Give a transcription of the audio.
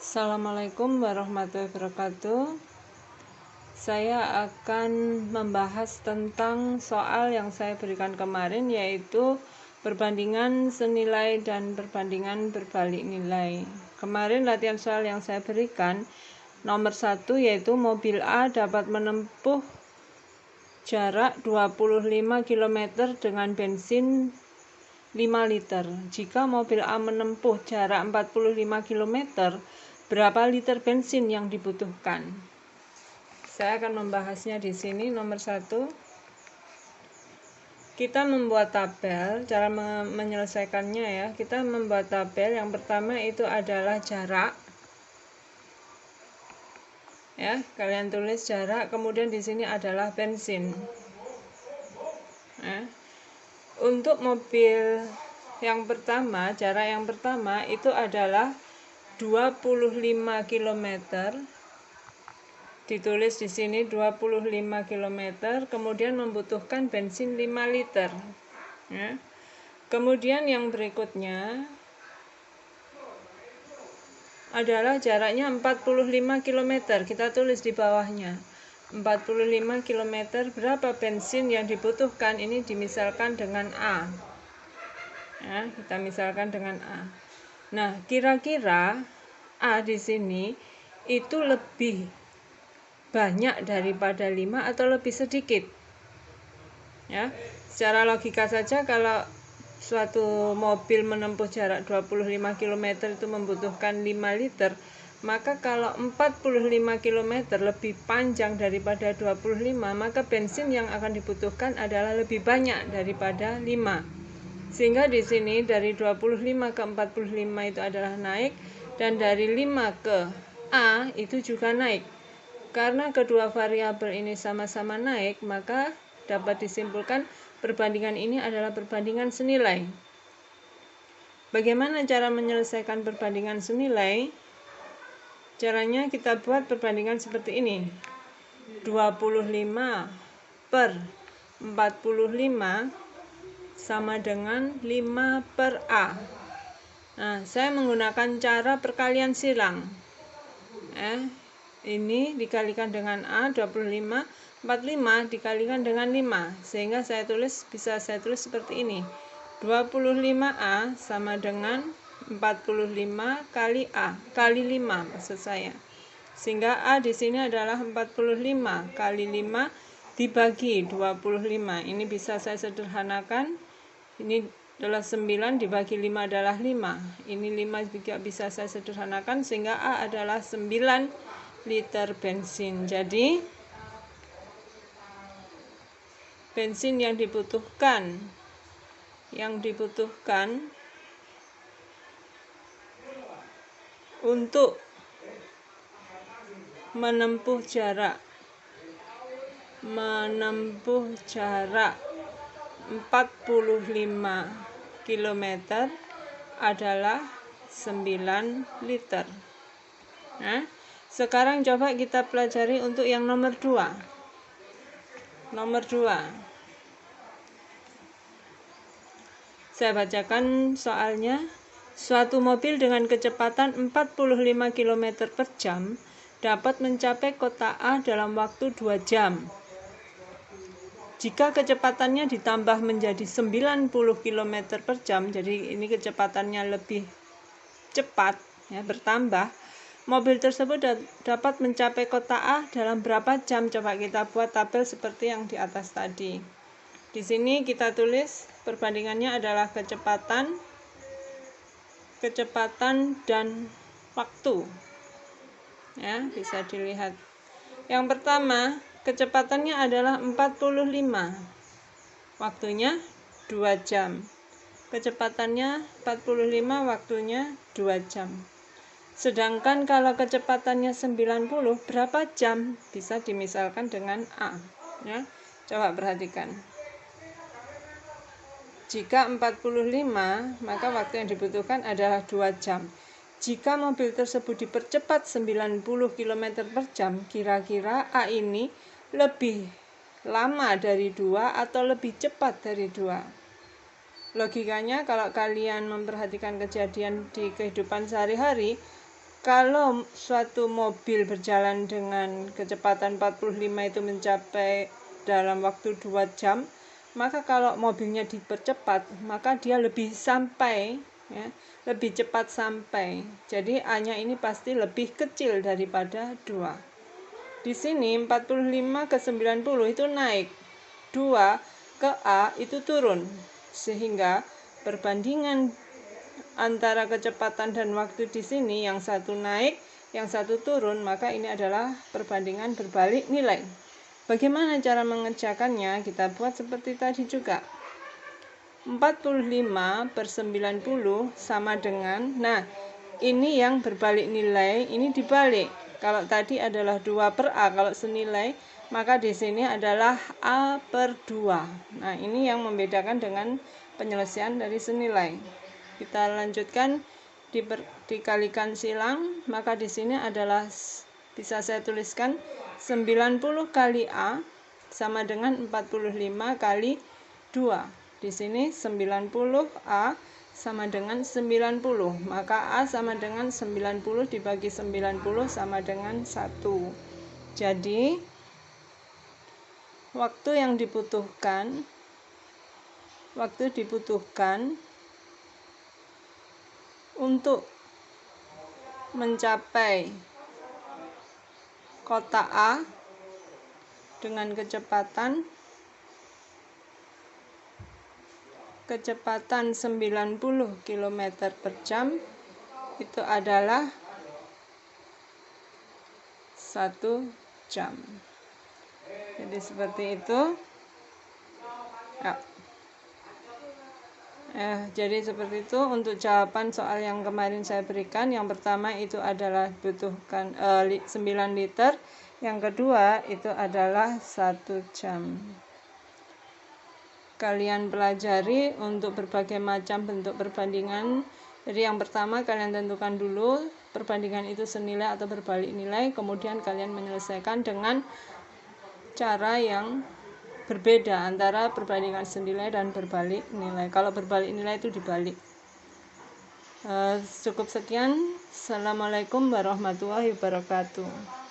Assalamualaikum warahmatullahi wabarakatuh. Saya akan membahas tentang soal yang saya berikan kemarin, yaitu perbandingan senilai dan perbandingan berbalik nilai. Kemarin latihan soal yang saya berikan nomor 1, yaitu mobil A dapat menempuh jarak 25 km dengan bensin 5 liter. Jika mobil A menempuh jarak 45 km, berapa liter bensin yang dibutuhkan? Saya akan membahasnya di sini. Nomor 1, kita membuat tabel. Cara menyelesaikannya ya, kita membuat tabel. Yang pertama itu adalah jarak. Ya, kalian tulis jarak. Kemudian di sini adalah bensin. Ya. Untuk mobil yang pertama, jarak yang pertama itu adalah 25 km. Ditulis di sini 25 km, kemudian membutuhkan bensin 5 liter. Ya. Kemudian yang berikutnya adalah jaraknya 45 km. Kita tulis di bawahnya. 45 km, berapa bensin yang dibutuhkan? Ini dimisalkan dengan A. Ya, kita misalkan dengan A. Nah, kira-kira A di sini itu lebih banyak daripada 5 atau lebih sedikit? Ya, secara logika saja kalau suatu mobil menempuh jarak 25 km itu membutuhkan 5 liter, maka kalau 45 km lebih panjang daripada 25, maka bensin yang akan dibutuhkan adalah lebih banyak daripada 5. Sehingga di sini dari 25 ke 45 itu adalah naik, dan dari 5 ke A itu juga naik. Karena kedua variabel ini sama-sama naik, maka dapat disimpulkan perbandingan ini adalah perbandingan senilai. Bagaimana cara menyelesaikan perbandingan senilai? Caranya kita buat perbandingan seperti ini. 25 per 45 sama dengan 5 per A. Nah, saya menggunakan cara perkalian silang. Ini dikalikan dengan A, 25, 45 dikalikan dengan 5. Sehingga bisa saya tulis seperti ini. 25A sama dengan 45 kali A, kali 5 maksud saya. Sehingga A di sini adalah 45 kali 5 dibagi 25. Ini bisa saya sederhanakan. Ini adalah 9 dibagi 5 adalah 5. Ini 5 juga bisa saya sederhanakan, sehingga A adalah 9 liter bensin. Jadi bensin yang dibutuhkan untuk menempuh jarak 45 km adalah 9 liter. Nah, sekarang coba kita pelajari untuk yang nomor 2. Nomor 2. Saya bacakan soalnya. Suatu mobil dengan kecepatan 45 km per jam dapat mencapai kota A dalam waktu 2 jam. Jika kecepatannya ditambah menjadi 90 km per jam, jadi ini kecepatannya lebih cepat, ya, bertambah, mobil tersebut dapat mencapai kota A dalam berapa jam? Coba kita buat tabel seperti yang di atas tadi. Di sini kita tulis perbandingannya adalah kecepatan dan waktu. Ya, bisa dilihat. Yang pertama, kecepatannya adalah 45. Waktunya 2 jam. Kecepatannya 45, waktunya 2 jam. Sedangkan kalau kecepatannya 90, berapa jam? Bisa dimisalkan dengan A. Ya, coba perhatikan. Jika 45, maka waktu yang dibutuhkan adalah 2 jam. Jika mobil tersebut dipercepat 90 km per jam, kira-kira A ini lebih lama dari 2 atau lebih cepat dari 2? Logikanya kalau kalian memperhatikan kejadian di kehidupan sehari-hari, Kalau suatu mobil berjalan dengan kecepatan 45 itu mencapai dalam waktu 2 jam, maka kalau mobilnya dipercepat, maka dia lebih sampai, ya, lebih cepat sampai. Jadi A-nya ini pasti lebih kecil daripada 2. Di sini 45 ke 90 itu naik, 2 ke A itu turun. Sehingga perbandingan antara kecepatan dan waktu di sini, yang satu naik, yang satu turun, maka ini adalah perbandingan berbalik nilai. Bagaimana cara mengerjakannya? Kita buat seperti tadi juga. 45 per 90 sama dengan, nah ini yang berbalik nilai, ini dibalik. Kalau tadi adalah 2 per A, kalau senilai, maka di sini adalah A per 2. Nah, ini yang membedakan dengan penyelesaian dari senilai. Kita lanjutkan, dikalikan silang, maka di sini adalah, bisa saya tuliskan 90 kali A sama dengan 45 kali 2. Di sini 90 A sama dengan 90, maka A sama dengan 90 dibagi 90 sama dengan 1. Jadi waktu dibutuhkan untuk mencapai kotak A dengan kecepatan 90 km per jam itu adalah 1 jam. Jadi seperti itu. Jadi seperti itu untuk jawaban soal yang kemarin saya berikan. Yang pertama itu adalah butuhkan 9 liter. Yang kedua itu adalah 1 jam. Kalian pelajari untuk berbagai macam bentuk perbandingan. Jadi yang pertama kalian tentukan dulu perbandingan itu senilai atau berbalik nilai. Kemudian kalian menyelesaikan dengan cara yang berbeda antara perbandingan senilai dan berbalik nilai. Kalau berbalik nilai itu dibalik. Cukup sekian. Assalamualaikum warahmatullahi wabarakatuh.